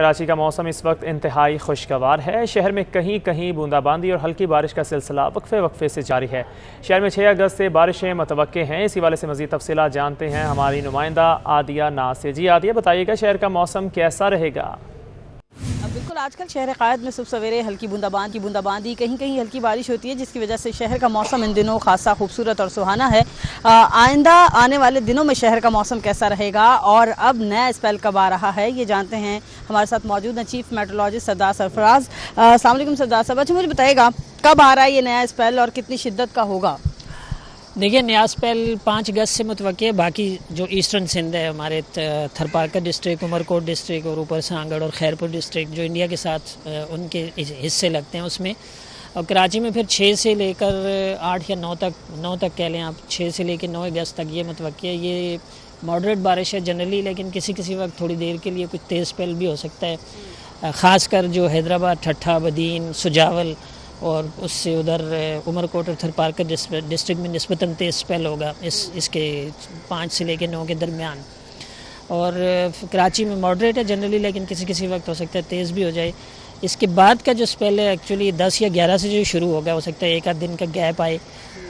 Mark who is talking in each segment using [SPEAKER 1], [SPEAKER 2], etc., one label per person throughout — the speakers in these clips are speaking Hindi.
[SPEAKER 1] कराची का मौसम इस वक्त इंतहाई खुशगवार है। शहर में कहीं कहीं बूंदाबांदी और हल्की बारिश का सिलसिला वक्फे वक्फे से जारी है। शहर में 6 अगस्त से बारिशें मुतवक्के हैं। इसी वाले से मज़ीद तफसीलात जानते हैं हमारी नुमाइंदा आदिया नाज से। जी आदिया, बताइएगा शहर का मौसम कैसा रहेगा?
[SPEAKER 2] बिल्कुल, आजकल शहर क़ायद में सुबह सवेरे हल्की बूंदाबांदी कहीं कहीं हल्की बारिश होती है, जिसकी वजह से शहर का मौसम इन दिनों खासा खूबसूरत और सुहाना है। आइंदा आने वाले दिनों में शहर का मौसम कैसा रहेगा और अब नया स्पेल कब आ रहा है, ये जानते हैं। हमारे साथ मौजूद हैं चीफ मेट्रोलॉजिस्ट सरदार सरफराज। अस्सलाम वालेकुम सरदार साहब, अच्छा मुझे बताइएगा कब आ रहा है ये नया स्पेल और कितनी शिद्दत का होगा?
[SPEAKER 3] देखिए, नया स्पेल 5 अगस्त से मुतवक्के है। बाकी जो ईस्टर्न सिंध है, हमारे थरपारकर डिस्ट्रिक्ट, उमरकोट डिस्ट्रिक्ट और ऊपर सांगड़ और खैरपुर डिस्ट्रिक्ट जो इंडिया के साथ उनके हिस्से लगते हैं उसमें, और कराची में फिर 6 से लेकर 8 या 9 तक कह लें आप, 6 से लेकर 9 अगस्त तक ये मुतवक्के है। ये मॉडरेट बारिश है जनरली, लेकिन किसी वक्त थोड़ी देर के लिए कुछ तेज़ स्पेल भी हो सकता है। ख़ासकर जो हैदराबाद, ठट्ठा, बदीन, सुजावल और उससे उधर उमरकोट और थरपारकर डिस्ट्रिक्ट में निस्बतन तेज़ स्पेल होगा इसके 5 से लेकर 9 के दरमियान। और कराची में मॉडरेट है जनरली, लेकिन किसी वक्त हो सकता है तेज़ भी हो जाए। इसके बाद का जो स्पेल है एक्चुअली 10 या 11 से जो शुरू होगा, हो सकता है एक आध दिन का गैप आए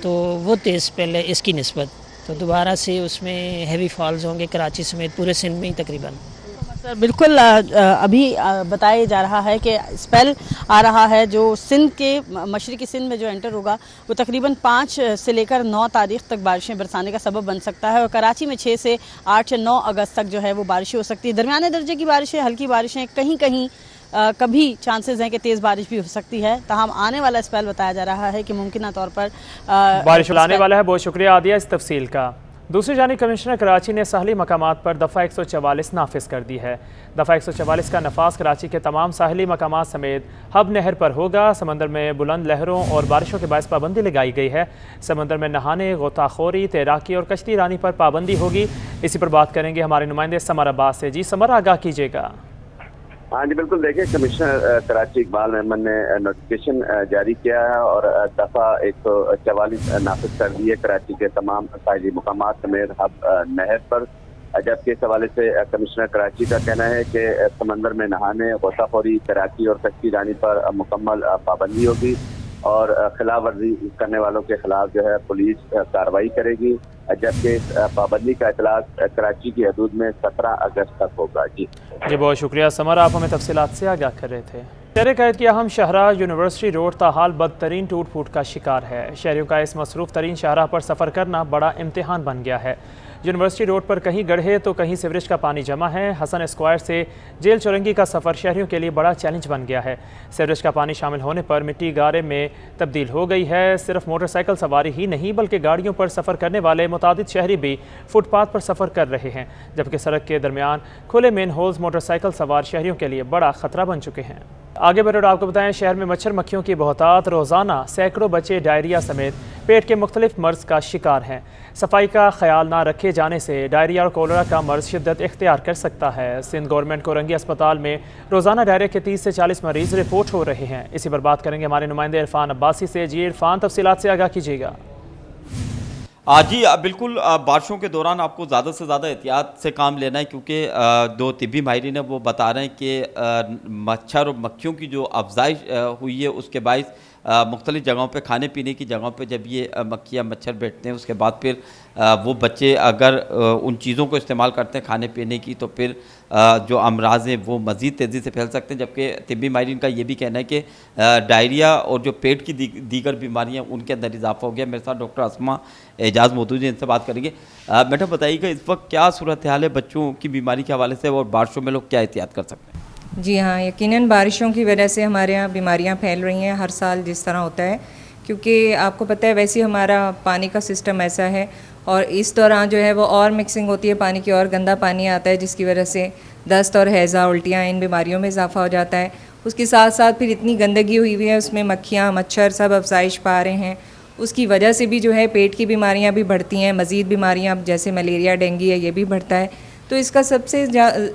[SPEAKER 3] तो वो तेज़ स्पेल है इसकी निस्बत। तो दोबारा से उसमें हैवी फॉल्स होंगे कराची समेत पूरे सिंध में ही तकरीबन।
[SPEAKER 2] सर बिल्कुल, अभी बताया जा रहा है कि स्पेल आ रहा है जो सिंध के मशरक़ी सिंध में जो एंटर होगा वो तकरीबन 5 से लेकर 9 तारीख तक बारिशें बरसाने का सबब बन सकता है। और कराची में 6 से 8 या 9 अगस्त तक जो है वो बारिशें हो सकती है। दरमियाने दर्जे की बारिशें, हल्की बारिशें, कहीं कहीं कभी चांसेस हैं कि तेज़ बारिश भी हो सकती है। तमाम आने वाला स्पेल बताया जा रहा है कि मुमकिन तौर पर
[SPEAKER 1] बारिश लाने वाला है। बहुत शुक्रिया आदिया इस तफसील का। दूसरी जानिब कमिश्नर कराची ने साहली मकामात पर दफ़ा 144 नाफिज कर दी है। दफ़ा 144 का नफाज कराची के तमाम साहली मकामात समेत हब नहर पर होगा। समंदर में बुलंद लहरों और बारिशों के बायस पाबंदी लगाई गई है। समंदर में नहाने, गोताखोरी, तैराकी और कश्ती रानी पर पाबंदी होगी। इसी पर बात करेंगे हमारे नुमाइंदे समर अब्बास से। जी समर, आगाह कीजिएगा।
[SPEAKER 4] हाँ जी बिल्कुल, देखिए कमिश्नर कराची इकबाल अहमद ने नोटिफिकेशन जारी किया है और दफ़ा 144 नाफिज कर दी है कराची के तमाम साहिली मुकामात समेत हब नहर पर। जबकि इस हवाले से कमिश्नर कराची का कहना है कि समंदर में नहाने, गोताखोरी, तैराकी और कश्ती रानी पर मुकम्मल पाबंदी होगी और खिलाफ वर्जी करने वालों के खिलाफ जो है पुलिस कार्रवाई करेगी। जबकि इस पाबंदी का इतलाक कराची की हदूद में 17 अगस्त तक होगा। जी
[SPEAKER 1] बहुत शुक्रिया समर, आप हमें तफसीलात से आगाह कर रहे थे। शहर कैद की अहम शाहराह यूनिवर्सिटी रोड ताहाल बदतरीन टूट फूट का शिकार है। शहरियों का इस मसरूफ़ तरीन शाहराह पर सफ़र करना बड़ा इम्तिहान बन गया है। यूनिवर्सिटी रोड पर कहीं गड्ढे तो कहीं सीवरेज का पानी जमा है। हसन स्क्वायर से जेल चौरंगी का सफ़र शहरियों के लिए बड़ा चैलेंज बन गया है। सीवरेज का पानी शामिल होने पर मिट्टी गारे में तब्दील हो गई है। सिर्फ मोटरसाइकिल सवारी ही नहीं बल्कि गाड़ियों पर सफ़र करने वाले मुतादिद शहरी भी फुटपाथ पर सफ़र कर रहे हैं, जबकि सड़क के दरमियान खुले मेन होल्स मोटरसाइकिल सवार शहरियों के लिए बड़ा ख़तरा बन चुके हैं। आगे बढ़े आपको बताएं, शहर में मच्छर मक्खियों की बहुतात। रोज़ाना सैकड़ों बच्चे डायरिया समेत पेट के मुख्तलिफ मर्ज का शिकार हैं। सफाई का ख्याल ना रखे जाने से डायरिया और कोलरा का मर्ज शिद्दत इख्तियार कर सकता है। सिंध गवर्नमेंट कोरंगी अस्पताल में रोज़ाना डायरिया के 30 से 40 मरीज रिपोर्ट हो रहे हैं। इसी पर बात करेंगे हमारे नुमाइंदे इरफान अब्बासी से। जी इरफान, तफसीलात से आगाह कीजिएगा।
[SPEAKER 5] जी बिल्कुल, बारिशों के दौरान आपको ज़्यादा से ज़्यादा एहतियात से काम लेना है, क्योंकि 2 तिब्बी माहिरीन है वो बता रहे हैं कि मच्छर और मक्खियों की जो अफजाइश हुई है उसके बायस मुख्तलिफ़ जगहों पे, खाने पीने की जगहों पे जब ये मक्खियाँ मच्छर बैठते हैं, उसके बाद फिर वो बच्चे अगर उन चीज़ों को इस्तेमाल करते हैं खाने पीने की, तो फिर जो अमराज हैं वो मज़ीद तेज़ी से फैल सकते हैं। जबकि तिब्बी माहिरीन का ये भी कहना है कि डायरिया और जो पेट की दीगर बीमारियाँ उनके अंदर इजाफा हो गया। मेरे साथ डॉक्टर अस्मा एजाज़ मौजूद हैं, इनसे बात करेंगे। मैडम बताइएगा इस वक्त क्या सूरत हाल है बच्चों की बीमारी के हवाले से और बारिशों में लोग क्या एहतियात कर सकते हैं?
[SPEAKER 6] जी हाँ, यकीनन बारिशों की वजह से हमारे यहाँ बीमारियाँ फैल रही हैं हर साल जिस तरह होता है, क्योंकि आपको पता है वैसे ही हमारा पानी का सिस्टम ऐसा है और इस दौरान जो है वो और मिक्सिंग होती है पानी की और गंदा पानी आता है, जिसकी वजह से दस्त और हैज़ा, उल्टियाँ, इन बीमारियों में इजाफा हो जाता है। उसके साथ साथ फिर इतनी गंदगी हुई है उसमें, मक्खियाँ मच्छर सब अफजाइश पा रहे हैं, उसकी वजह से भी जो है पेट की बीमारियाँ भी बढ़ती हैं। मज़ीद बीमारियाँ जैसे मलेरिया, डेंगू है, ये भी बढ़ता है। तो इसका सबसे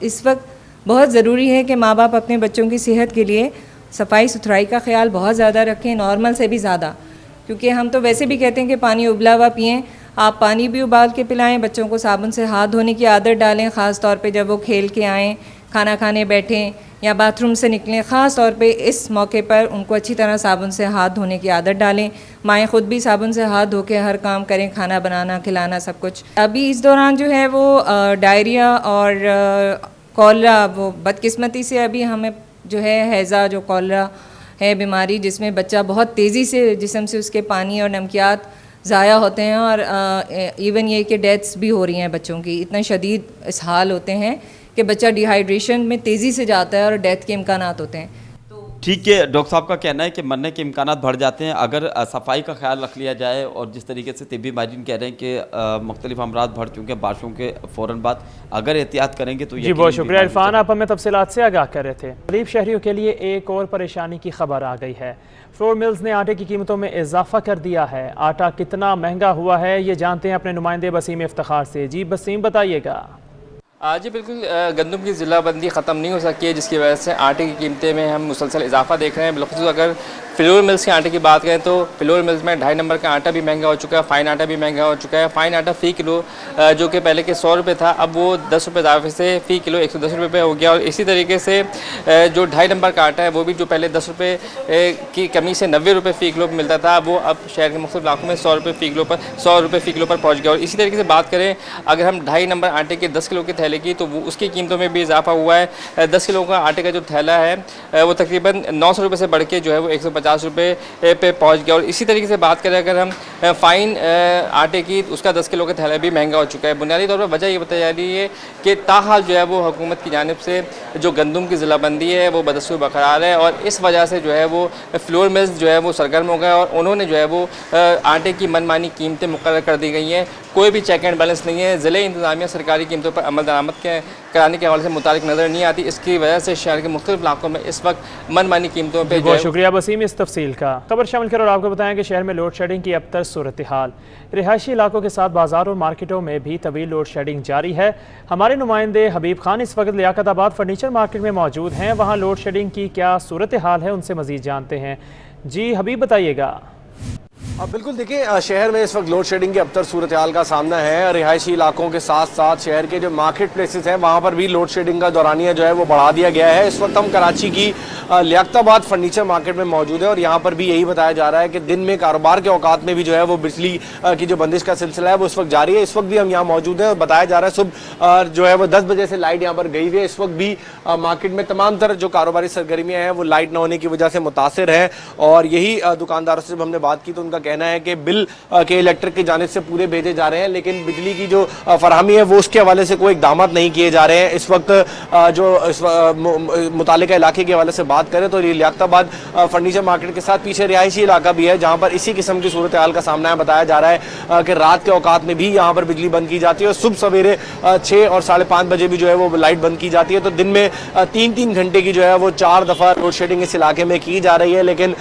[SPEAKER 6] इस वक्त बहुत ज़रूरी है कि माँ बाप अपने बच्चों की सेहत के लिए सफाई सुथराई का ख्याल बहुत ज़्यादा रखें, नॉर्मल से भी ज़्यादा। क्योंकि हम तो वैसे भी कहते हैं कि पानी उबला हुआ पिएं, आप पानी भी उबाल के पिलाएं, बच्चों को साबुन से हाथ धोने की आदत डालें, ख़ास तौर पे जब वो खेल के आएँ, खाना खाने बैठें या बाथरूम से निकलें, ख़ास तौर पे इस मौके पर उनको अच्छी तरह साबुन से हाथ धोने की आदत डालें। माएँ ख़ुद भी साबुन से हाथ धो के हर काम करें, खाना बनाना, खिलाना, सब कुछ। अभी इस दौरान जो है वो डायरिया और कॉलरा, वो बदकिस्मती से अभी हमें जो है हैज़ा, जो कॉलरा है बीमारी, जिसमें बच्चा बहुत तेज़ी से जिस्म से उसके पानी और नमकियात ज़ाया होते हैं और इवन ये कि डेथ्स भी हो रही हैं बच्चों की। इतने शदीद इस हाल होते हैं कि बच्चा डिहाइड्रेशन में तेज़ी से जाता है और डेथ के इम्कानात होते हैं।
[SPEAKER 5] ठीक है, डॉक्टर साहब का कहना है कि मरने के इम्कानात बढ़ जाते हैं अगर सफाई का ख्याल रख लिया जाए, और जिस तरीके से तिब्बी माहिरीन कह रहे हैं कि मुख्तलिफ अमराज बढ़ चुके हैं बारिशों के फ़ौरन बाद, अगर एहतियात करेंगे तो।
[SPEAKER 1] जी बहुत शुक्रिया इरफान, आप हमें तफसीलात से आगाह कर रहे थे। गरीब शहरियों के लिए एक और परेशानी की खबर आ गई है। फ्लोर मिल्स ने आटे की कीमतों में इजाफा कर दिया है। आटा कितना महंगा हुआ है ये जानते हैं अपने नुमाइंदे वसीम इफ्तिखार से। जी वसीम बताइएगा।
[SPEAKER 7] जी बिल्कुल, गंदम की ज़िलाबंदी ख़त्म नहीं हो सकी है, जिसकी वजह से आटे की कीमतें में हम मुसलसल इजाफा देख रहे हैं। बिल्कुल अगर फ्लोर मिल्स के आटे की बात करें तो फ्लोर मिल्स में 2.5 नंबर का आटा भी महंगा हो चुका है, फ़ाइन आटा भी महंगा हो चुका है। फ़ाइन आटा फ़ी किलो जो कि पहले के 100 रुपये था, अब वो 10 रुपये इजाफे से फ़ी किलो 110 रुपये हो गया। और इसी तरीके से जो 2.5 नंबर का आटा है वो भी जो पहले 10 रुपये की कमी से 90 रुपये फ़ी किलो मिलता था, वो अब शहर के मुख्तलिफ इलाकों में 100 रुपये फ़ी किलो पर पहुँच गया। और इसी तरीके से बात करें अगर हम 2.5 नंबर आटे के 10 किलो के थैले की, तो वो उसकी कीमतों में भी इजाफा हुआ है। 10 किलो का आटे का जो थैला है वो तकरीबन 900 रुपये से बढ़ के जो है वो 150 रुपये पे पहुंच गया। और इसी तरीके से बात करें अगर हम फ़ाइन आटे की, उसका 10 किलो का थैला भी महंगा हो चुका है। बुनियादी तौर पर वजह ये बताई जा रही है कि ताहाल जो है वो हुकूमत की जानिब से जो गंदम की ज़िलाबंदी है वो बदस्तूर बरकरार है, और इस वजह से जो है वो फ्लोर मिल्स जो है वो सरगर्म हो गए और उन्होंने जो है वो आटे की मनमानी कीमतें मुकर्रर कर दी गई हैं। कोई भी चेक एंड बैलेंस नहीं है। ज़िले इंतज़ामिया सरकारी कीमतों पर अमल दरामद कराने के हवाले से मुतालिक नज़र नहीं आती। इसकी वजह से शहर के मुख्तलिफ इलाकों में इस वक्त मनमानी कीमतों पर।
[SPEAKER 1] बहुत शुक्रिया वसीम इस तफसील का। खबर शामिल कर और आपको बताएं कि शहर में लोड शेडिंग की अब तक सूरत हाल। रिहायशी इलाकों के साथ बाजार और मार्केटों में भी तवील लोड शेडिंग जारी है। हमारे नुमाइंदे हबीब खान इस वक्त लियाकताबाद फर्नीचर मार्केट में मौजूद हैं। वहाँ लोड शेडिंग की क्या सूरत हाल है उनसे मजीद जानते हैं। जी हबीब बताइएगा।
[SPEAKER 8] बिल्कुल, देखिए शहर में इस वक्त लोड शेडिंग की अबतर सूरत हाल का सामना है। रिहायशी इलाकों के साथ साथ शहर के जो मार्केट प्लेसेस हैं वहाँ पर भी लोड शेडिंग का दौरानिया जो है वो बढ़ा दिया गया है। इस वक्त हम कराची की लियाकताबाद फर्नीचर मार्केट में मौजूद है और यहाँ पर भी यही बताया जा रहा है कि दिन में कारोबार के औकात में भी जो है वो बिजली की जो बंदिश का सिलसिला है वो इस वक्त जारी है। इस वक्त भी हम यहाँ मौजूद हैं और बताया जा रहा है सुबह जो है वो 10 बजे से लाइट यहाँ पर गई हुई है। इस वक्त भी मार्केट में तमाम तरह जो कारोबारी सरगर्मियाँ हैं वो लाइट न होने की वजह से मुतासिर है। और यही दुकानदारों से जब हमने बात की तो उनका कहना है कि बिल के इलेक्ट्रिक की जानिब से पूरे भेजे जा रहे हैं, लेकिन बिजली की जो फरहमी है वो उसके हवाले से कोई इकदाम नहीं किए जा रहे हैं। इस वक्त जो मुतालिका इलाके के हवाले से बात करें तो लियाकताबाद फर्नीचर मार्केट के साथ पीछे रिहायशी इलाका भी है जहाँ पर इसी किस्म की सूरत हाल का सामना है। बताया जा रहा है कि रात के औकात में भी यहाँ पर बिजली बंद की जाती है और सुबह सवेरे 6 और 5:30 बजे भी जो है वो लाइट बंद की जाती है। तो दिन में 3-3 घंटे की जो है वो 4 दफ़ा लोड शेडिंग इस इलाके में की जा रही है। लेकिन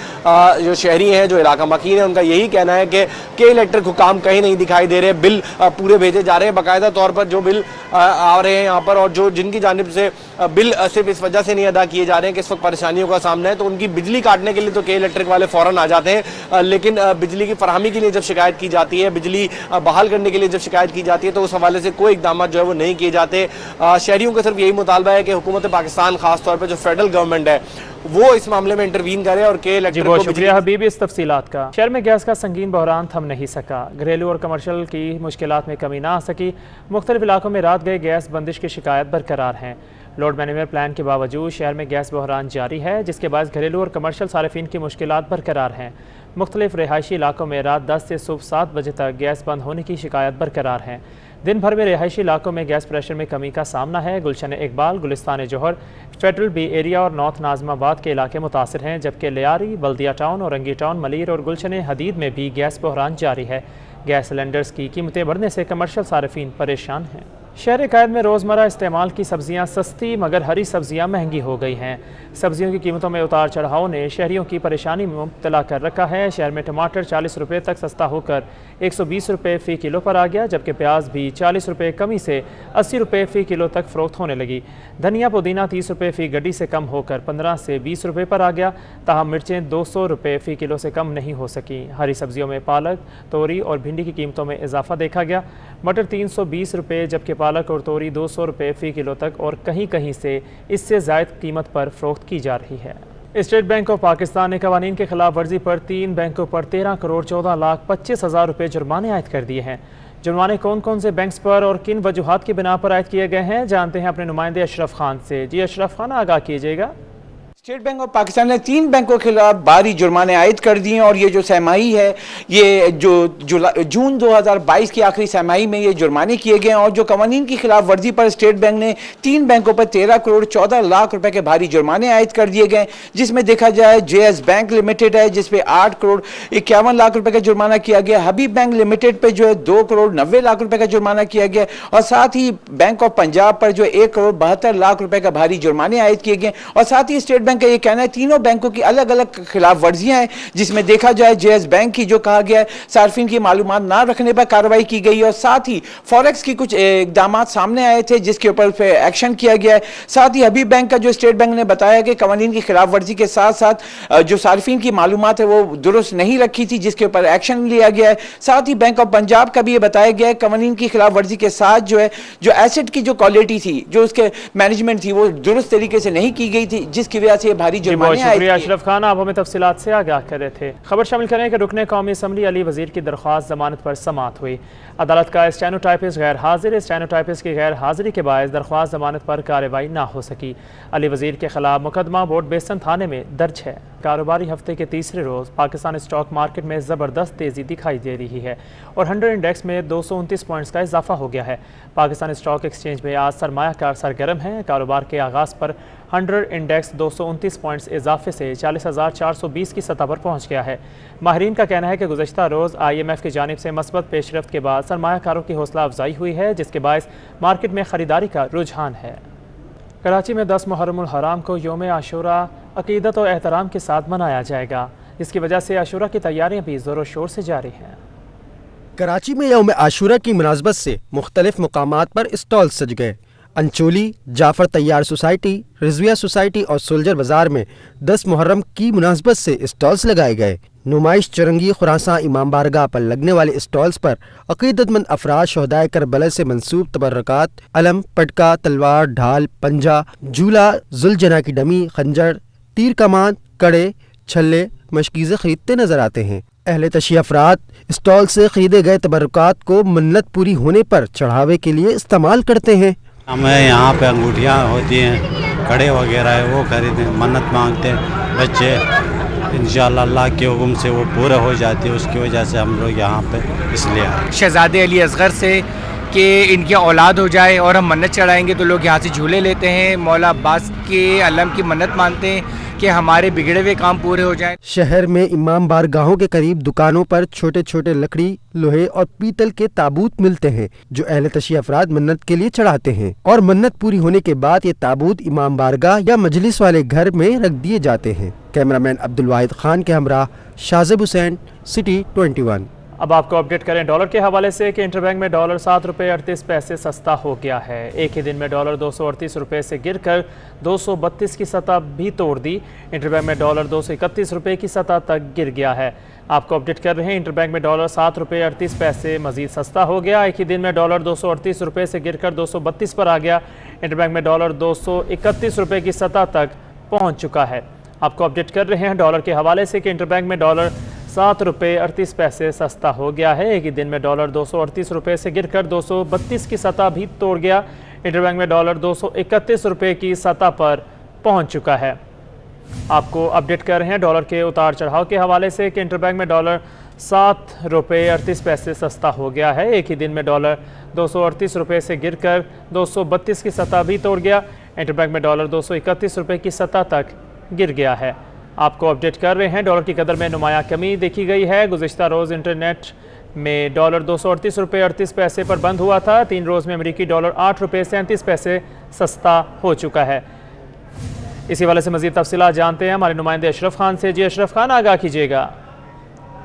[SPEAKER 8] जो शहरी हैं, जो इलाका मकीन है, उनका यही कहना है कि इलेक्ट्रिक हुकाम कहीं नहीं दिखाई दे रहे, बिल पूरे भेजे जा रहे हैं। बाकायदा तौर पर जो बिल आ रहे हैं यहाँ पर और जो जिनकी जानिब से बिल सिर्फ इस वजह से नहीं अदा किए जा रहे हैं कि इस वक्त परेशानियों का सामना है, तो उनकी बिजली काटने के लिए तो के इलेक्ट्रिक वाले फ़ौरन आ जाते हैं, लेकिन बिजली की फरहमी के लिए जब शिकायत की जाती है, बिजली बहाल करने के लिए जब शिकायत की जाती है तो उस हवाले से कोई इकदाम जो है वो नहीं किए जाते। शहरियों का सिर्फ यही मुतालबा है कि हुकूमत पाकिस्तान खासतौर पर जो फेडरल गवर्नमेंट है वो इस मामले में इंटरवीन करे और के इलेक्ट्रिक को।
[SPEAKER 1] शुक्रिया हबीब इस तफसीलात का। शहर में गैस का संगीन बहरान थम नहीं सका, घरेलू और कमर्शियल की मुश्किलात में कमी ना आ सकी। मुख्तलिफ इलाकों में रात गए गैस बंदिश की शिकायत बरकरार हैं। लोड मैनेजमेंट प्लान के बावजूद शहर में गैस बहरान जारी है, जिसके बाद घरेलू और कमर्शियल सारिफिन की मुश्किलात बरकरार हैं। मुख्तलिफ रिहायशी इलाकों में रात 10 से सुबह 7 बजे तक गैस बंद होने की शिकायत बरकरार हैं। दिन भर में रिहायशी इलाकों में गैस प्रेशर में कमी का सामना है। गुलशन इकबाल, गुलिस्तान जौहर, फेडरल बी एरिया और नॉर्थ नाजमाबाद के इलाके मुतासर हैं, जबकि लियारी, बल्दिया टाउन, औरंगी टाउन, मलीर और गुलशन हदीद में भी गैस बहरान जारी है। गैस सिलेंडर्स की कीमतें बढ़ने से कमर्शियल सारिफिन परेशान हैं। शहर कैद में रोज़मर्रा इस्तेमाल की सब्जियां सस्ती मगर हरी सब्जियां महंगी हो गई हैं। सब्जियों की कीमतों में उतार चढ़ाव ने शहरियों की परेशानी में मुब्तला कर रखा है। शहर में टमाटर 40 रुपये तक सस्ता होकर 120 रुपये फ़ी किलो पर आ गया, जबकि प्याज भी 40 रुपये कमी से 80 रुपये फ़ी किलो तक फ़रोख्त होने लगी। धनिया पुदीना 30 रुपये फ़ी गड्डी से कम होकर 15 से 20 रुपये पर आ गया। ताहम मिर्चें 200 रुपये फ़ी किलो से कम नहीं हो सकी। हरी सब्जियों में पालक, तोरी और भिंडी की कीमतों में इजाफा देखा गया। मटर 320 रुपये जबकि पालक और तोरी 200 रुपये फ़ी किलो तक और कहीं कहीं से इससे ज़ायद कीमत पर फ़रोख्त की जा रही है। स्टेट बैंक ऑफ पाकिस्तान ने कवानीन के खिलाफ वर्जी पर 3 बैंकों पर 13 करोड़ 14 लाख 25 हज़ार रुपये जुर्माने आयद कर दिए हैं। जुर्माने कौन कौन से बैंक्स पर और किन वजूहात की बिना पर आयद किए गए हैं, जानते हैं अपने नुमाइंदे अशरफ खान से। जी अशरफ खान, आगाह कीजिएगा।
[SPEAKER 9] स्टेट बैंक ऑफ पाकिस्तान ने 3 बैंकों के खिलाफ भारी जुर्माने आयद कर दिए हैं और ये जो सहमाही है, ये जो जून 2022 की आखिरी सहमाही में ये जुर्माने किए गए हैं और जो कवानीन की खिलाफ वर्जी पर स्टेट बैंक ने 3 बैंकों पर 13 करोड़ 14 लाख रुपए के भारी जुर्माने आयद कर दिए गए, जिसमें देखा जाए JS बैंक लिमिटेड है जिसपे 8 करोड़ 51 लाख रुपए का जुर्माना किया गया, हबीब बैंक लिमिटेड पे जो है 2 करोड़ 90 लाख रुपए का जुर्माना किया गया और साथ ही बैंक ऑफ पंजाब पर जो 1 करोड़ 72 लाख रुपए का भारी जुर्माने आयद किए गए और साथ ही स्टेट बैंक का ये कहना है तीनों बैंकों की अलग अलग खिलाफ वर्जियां हैं, जिसमें देखा जाए JS बैंक की जो कहा गया है सार्फिन की मालूमात ना रखने पर कार्रवाई की गई और साथ ही फॉरेक्स की कुछ इकदाम सामने आए थे जिसके ऊपर एक्शन किया गया है। साथ ही हबीब बैंक का जो स्टेट बैंक ने बताया कि कवानीन की खिलाफ वर्जी के साथ साथ जो सार्फिन की मालूमात है वो दुरुस्त नहीं रखी थी जिसके ऊपर एक्शन लिया गया है। साथ ही बैंक ऑफ पंजाब का भी ये बताया गया है कवानीन की खिलाफ वर्जी के साथ जो है जो एसेट की जो क्वालिटी थी, जो उसके मैनेजमेंट थी, वो दुरुस्त तरीके से नहीं की गई थी जिसकी वजह से भारी
[SPEAKER 1] बहुत शुक्रिया अशरफ खान, आप हमें तफसीलात से आगाह कर रहे थे। खबर शामिल करें कि रुकने कौमी असम्बली अली वजीर की दरख्वास्त जमानत पर समाअत हुई। अदालत का स्टेनोटाइपिस्ट गैर हाजिर, स्टेनोटाइपिस्ट की गैर हाजिरी के बायस दरख्वास्त जमानत पर कार्रवाई ना हो सकी। अली वजीर के खिलाफ मुकदमा बोर्ड बेसन थाने में दर्ज है। कारोबारी हफ्ते के तीसरे रोज़ पाकिस्तान स्टॉक मार्केट में ज़बरदस्त तेज़ी दिखाई दे रही है और 100 इंडेक्स में 229 पॉइंट्स का इजाफा हो गया है। पाकिस्तान स्टॉक एक्सचेंज में आज सरमायाकार सरगर्म है। कारोबार के आगाज़ पर 100 इंडेक्स 229 पॉइंट्स इजाफे से 40,420 की सतह पर पहुँच गया है। माहिरीन का कहना है कि गुज़श्ता रोज़ IMF की जानिब से मस्बत पेशरफ्त के बाद सरमायाकारों की हौसला अफजाई हुई है, जिसके बायस मार्केट में ख़रीदारी का रुझान है। कराची में 10 मुहर्रमुल हराम को यौम आशूरा अकीदत और एहतराम के साथ मनाया जाएगा, जिसकी वजह से आशूरा की तैयारियां भी ज़ोर शोर से जारी हैं।
[SPEAKER 10] कराची में यौम आशूरा की मुनासबत से मुख्तलिफ मकामात पर स्टॉल सज गए। अंचोली, जाफर तैयार सोसाइटी, रिजविया सोसाइटी और सोल्जर बाजार में 10 मुहर्रम की मुनासबत से स्टॉल्स लगाए गए। नुमाइश चरंगी खुरासा इमाम बारगाह पर लगने वाले स्टॉल्स पर अकीदतमंद अफराद शहदाए करबला से मंसूब तबर्रकात, अलम, पटका, तलवार, ढाल, पंजा, झूला, जुलजना की डमी, खंजर, तीर कमान, कड़े, छल्ले, मशकीज़े खरीदते नजर आते हैं। अहले तशी अफराद स्टॉल से खरीदे गए तबर्रकात को मन्नत पूरी होने पर चढ़ावे के लिए इस्तेमाल करते हैं।
[SPEAKER 11] हमें यहाँ पे अंगूठियाँ होती हैं, कड़े वगैरह है, वो खरीदे, मन्नत मांगते हैं बच्चे, इंशाअल्लाह अल्लाह के हुक्म से वो पूरा हो जाती है। उसकी वजह से हम लोग यहाँ पे इसलिए
[SPEAKER 12] शहजादे अली असगर से कि इनकी औलाद हो जाए और हम मन्नत चढ़ाएंगे तो लोग यहाँ से झूले लेते हैं। मौला अब्बास के अलम की मन्नत मानते हैं कि हमारे बिगड़े हुए काम पूरे हो जाएं।
[SPEAKER 10] शहर में इमाम बारगाहों के करीब दुकानों पर छोटे छोटे लकड़ी, लोहे और पीतल के ताबूत मिलते हैं जो अहले तशी अफराद मन्नत के लिए चढ़ाते हैं और मन्नत पूरी होने के बाद ये ताबूत इमाम बारगाह या मजलिस वाले घर में रख दिए जाते हैं। कैमरामैन अब्दुल वाहिद खान के हमरा शाजिब हुसैन, सिटी 21।
[SPEAKER 1] अब आपको अपडेट करें डॉलर के हवाले से कि इंटरबैंक में डॉलर 7 रुपये 38 पैसे सस्ता हो गया है। एक ही दिन में डॉलर 238 रुपये से गिरकर 232 की सतह भी तोड़ दी। इंटरबैंक में डॉलर 231 रुपये की सतह तक गिर गया है। आपको अपडेट कर रहे हैं, इंटरबैंक में डॉलर 7 रुपये 38 पैसे मजीद सस्ता हो गया। एक ही दिन में डॉलर 238 रुपये से गिरकर 232 पर आ गया। इंटरबैंक में डॉलर 231 रुपये की सतह तक पहुँच चुका है। आपको अपडेट कर रहे हैं डॉलर के हवाले से कि इंटरबैंक में डॉलर 7 रुपये 38 पैसे सस्ता हो गया है। एक ही दिन में डॉलर 238 रुपये से गिरकर 232 की सतह भी तोड़ गया। इंटरबैंक में डॉलर 231 रुपये की सतह पर पहुंच चुका है। आपको अपडेट कर रहे हैं डॉलर के उतार चढ़ाव के हवाले से कि इंटरबैंक में डॉलर 7 रुपये 38 पैसे सस्ता हो गया है। एक ही दिन में डॉलर 238 रुपये से गिरकर 232 की सतह भी तोड़ गया। इंटरबैंक में डॉलर 231 रुपये की सतह तक गिर गया है। आपको अपडेट कर रहे हैं डॉलर की कदर में नुमाया कमी देखी गई है। गुज़िश्ता रोज़ इंटरनेट में डॉलर 238 रुपये 38 पैसे पर बंद हुआ था। 3 रोज़ में अमेरिकी डॉलर 8 रुपये 37 पैसे सस्ता हो चुका है। इसी वाले से मज़ीद तफसीलात जानते हैं हमारे नुमाइंदे अशरफ खान से। जी अशरफ खान, आगाह कीजिएगा।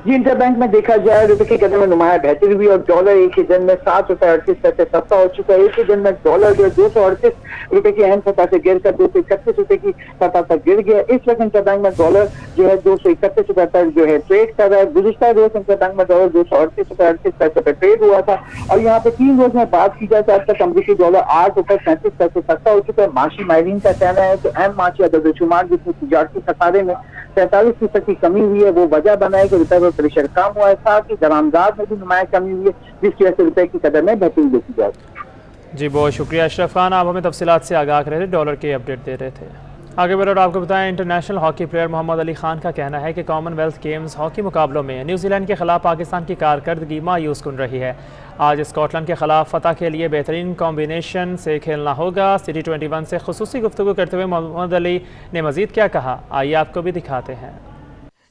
[SPEAKER 13] जी, इंटरबैंक में देखा जाए रुपए की कदर में नुमाया बेहतरी हुई और डॉलर एक ही दिन में 7.38 सस्ता हो चुका है। एक ही दिन में डॉलर जो 238 रुपए की अहम सतह से गिरकर 231 रुपए की सतह तक गिर गया। इस वक्त इंटरबैंक में डॉलर जो है 231 रुपए तक जो है ट्रेड कर रहा है। गुज़िश्ता रोज इंटरबैंक में डॉलर 238 पे ट्रेड हुआ था और यहाँ पे 3 रोज में बात की जाए तो अब तक अमरीकी डॉलर 8.37 सस्ता हो चुका है। माशी माहिरीन का कहना है कि अहम माशी अदद-ओ-शुमार जिसमें तिजारती खसारे में 43% की कमी हुई है वो वजह बनाए कि रुपए पर प्रेशर कम हुआ है। साथ ही दरामदाद में भी नुमाया कमी हुई है जिसकी वजह से रुपए की कदर में बेहतरी देखी जाती।
[SPEAKER 1] जी बहुत शुक्रिया अशरफ खान, आप हमें तफसीलात से आगाह कर रहे थे, डॉलर की अपडेट दे रहे थे। आगे बढ़े और आपको बताएं international hockey player Mohammad Ali Khan का कहना है कि कॉमनवेल्थ गेम्स हॉकी मुकाबलों में न्यूजीलैंड के खिलाफ पाकिस्तान की कारकर्दगी मायूस कुन रही है। आज स्कॉटलैंड के खिलाफ फतह के लिए बेहतरीन कॉम्बिनेशन से खेलना होगा। सिटी 21 से खुसूसी गुफ्तगू करते हुए मोहम्मद अली ने मजीद क्या कहा, आइए आपको भी दिखाते हैं।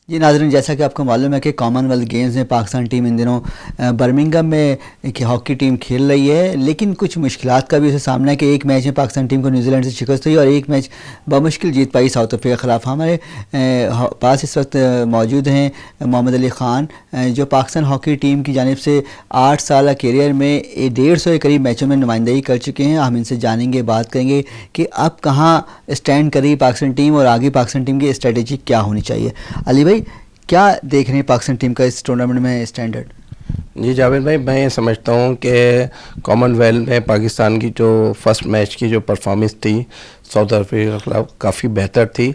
[SPEAKER 14] जी नाज़रीन, जैसा कि आपको मालूम है कि कॉमनवेल्थ गेम्स में पाकिस्तान टीम इन दिनों बर्मिंघम में एक हॉकी टीम खेल रही है, लेकिन कुछ मुश्किलात का भी उसे सामना है कि एक मैच में पाकिस्तान टीम को न्यूजीलैंड से शिकस्त हुई और एक मैच बमुश्किल जीत पाई साउथ अफ्रीका के खिलाफ। हमारे पास इस वक्त मौजूद हैं मोहम्मद अली ख़ान जो पाकिस्तान हॉकी टीम की जानिब से 8 साल कैरियर में 150 के करीब मैचों में नुमाइंदगी कर चुके हैं। हम इनसे जानेंगे, बात करेंगे कि अब कहाँ स्टैंड करेगी पाकिस्तान टीम और आगे पाकिस्तान टीम की स्ट्रेटेजी क्या होनी चाहिए। अली भाई, क्या देख रहे हैं पाकिस्तान टीम का इस टूर्नामेंट में स्टैंडर्ड?
[SPEAKER 15] जी जावेद भाई, मैं समझता हूँ कि कॉमनवेल्थ में पाकिस्तान की जो फर्स्ट मैच की जो परफॉर्मेंस थी साउथ अफ्रीका के खिलाफ काफ़ी बेहतर थी।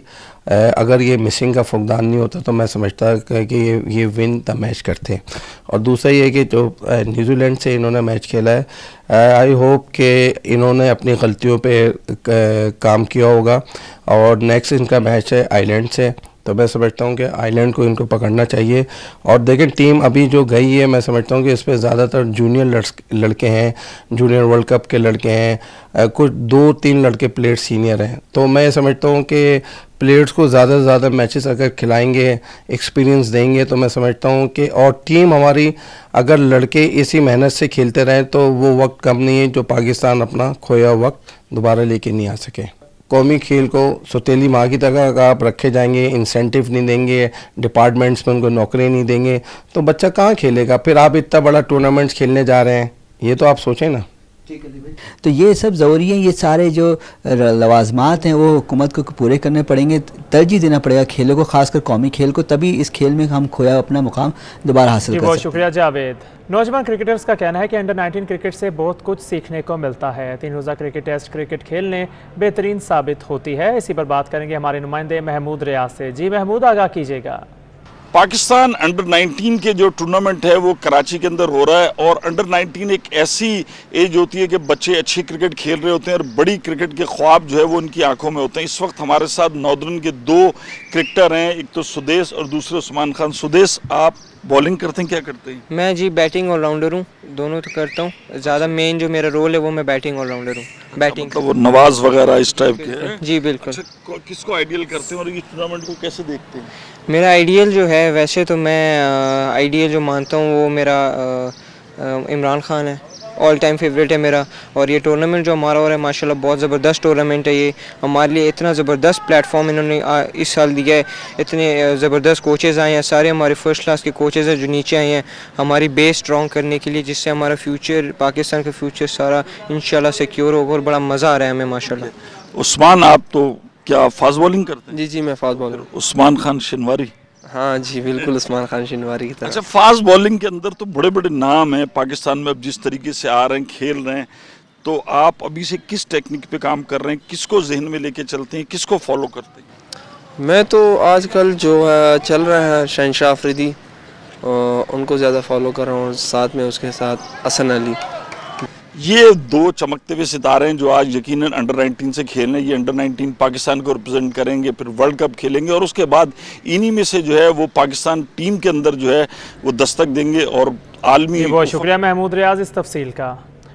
[SPEAKER 15] अगर ये मिसिंग का फुकदान नहीं होता तो मैं समझता कि ये विन द मैच करते। और दूसरा ये कि जो न्यूजीलैंड से इन्होंने मैच खेला है, आई होप कि इन्होंने अपनी गलतियों पे काम किया होगा और नेक्स्ट इनका मैच है आइलैंड से, तो मैं समझता हूँ कि आइलैंड को इनको पकड़ना चाहिए। और देखें टीम अभी जो गई है, मैं समझता हूँ कि इस पर ज़्यादातर जूनियर लड़के हैं, जूनियर वर्ल्ड कप के लड़के हैं, कुछ 2-3 लड़के प्लेयर सीनियर हैं। तो मैं समझता हूँ कि प्लेयर्स को ज़्यादा से ज़्यादा मैचेस अगर खिलाएंगे, एक्सपीरियंस देंगे, तो मैं समझता हूँ कि और टीम हमारी अगर लड़के इसी मेहनत से खेलते रहें तो वो वक्त कम नहीं है जो पाकिस्तान अपना खोया वक्त दोबारा लेके नहीं आ सके। कौमी खेल को सौतेली माँ की तरह आप रखे जाएंगे, इंसेंटिव नहीं देंगे, डिपार्टमेंट्स में उनको नौकरी नहीं देंगे, तो बच्चा कहाँ खेलेगा। फिर आप इतना बड़ा टूर्नामेंट्स खेलने जा रहे हैं, ये तो आप सोचें ना।
[SPEAKER 14] तो ये सब ज़रूरी है, ये सारे जो लवाजमात हैं वो हुकूमत को पूरे करने पड़ेंगे, तरजीह देना पड़ेगा खेलों को, खासकर कौमी खेल को, तभी इस खेल में हम खोया अपना मुकाम दोबारा हासिल कर सकते हैं।
[SPEAKER 1] बहुत शुक्रिया जावेद। नौजवान क्रिकेटर्स का कहना है कि अंडर 19 क्रिकेट से बहुत कुछ सीखने को मिलता है। 3 रोज़ा क्रिकेट टेस्ट क्रिकेट खेलने बेहतरीन साबित होती है। इसी पर बात करेंगे हमारे नुमाइंदे महमूद रियाज से। जी महमूद, आगाह कीजिएगा।
[SPEAKER 16] पाकिस्तान अंडर 19 के जो टूर्नामेंट है वो कराची के अंदर हो रहा है और अंडर 19 एक ऐसी एज होती है कि बच्चे अच्छी क्रिकेट खेल रहे होते हैं और बड़ी क्रिकेट के ख्वाब जो है वो उनकी आंखों में होते हैं। इस वक्त हमारे साथ नॉर्दर्न के 2 क्रिकेटर हैं, एक तो सुदेश और दूसरे उस्मान खान। सुदेश, आप बॉलिंग करते हैं, क्या करते हैं?
[SPEAKER 17] मैं जी बैटिंग ऑलराउंडर हूँ, दोनों तो करता हूँ। ज़्यादा मेन जो मेरा रोल है वो मैं बैटिंग ऑलराउंडर हूँ। बैटिंग
[SPEAKER 16] तो वो नवाज वगैरह इस टाइप के?
[SPEAKER 17] जी बिल्कुल।
[SPEAKER 16] अच्छा, किसको आइडियल करते हैं और इस टूर्नामेंट को कैसे देखते हैं?
[SPEAKER 17] मेरा आइडियल जो है, वैसे तो मैं आइडियल जो मानता हूँ वो मेरा इमरान खान है, ऑल टाइम फेवरेट है मेरा। और ये टूर्नामेंट जो हमारा हो रहा है माशाल्लाह बहुत ज़बरदस्त टूर्नामेंट है। ये हमारे लिए इतना ज़बरदस्त प्लेटफॉर्म इन्होंने इस साल दिया है। इतने ज़बरदस्त कोचेज़ आए हैं, सारे हमारे फर्स्ट क्लास के कोचेज़ हैं जो नीचे आए हैं हमारी बेस स्ट्रॉन्ग करने के लिए, जिससे हमारा फ्यूचर, पाकिस्तान का फ्यूचर सारा इंशाल्लाह सिक्योर होगा और बड़ा मज़ा आ रहा है हमें माशाल्लाह।
[SPEAKER 16] उस्मान, आप तो क्या फास्ट बॉलिंग करते हैं?
[SPEAKER 17] जी मैं फास्ट बॉलर हूँ।
[SPEAKER 16] उस्मान खान शिनवारी?
[SPEAKER 17] हाँ जी बिल्कुल, उस्मान खान शिनवारी की तरह।
[SPEAKER 16] अच्छा, फास्ट बॉलिंग के अंदर तो बड़े बड़े नाम हैं पाकिस्तान में, अब जिस तरीके से आ रहे हैं, खेल रहे हैं, तो आप अभी से किस टेक्निक पे काम कर रहे हैं, किसको जहन में लेके चलते हैं, किसको फॉलो करते हैं?
[SPEAKER 17] मैं तो आजकल जो चल रहा है शहनशाह अफरीदी, उनको ज़्यादा फॉलो कर रहा हूँ, साथ में उसके साथ हसन अली।
[SPEAKER 16] ये 2 चमकते हुए सितारे हैं जो आज यकीनन अंडर 19 से खेल रहे हैं। ये अंडर 19 पाकिस्तान को रिप्रेजेंट करेंगे, फिर वर्ल्ड कप खेलेंगे और उसके बाद इन्हीं में से जो है वो पाकिस्तान टीम के अंदर जो है वो दस्तक देंगे और आलमी।
[SPEAKER 1] बहुत शुक्रिया महमूद रियाज इस तफसील का।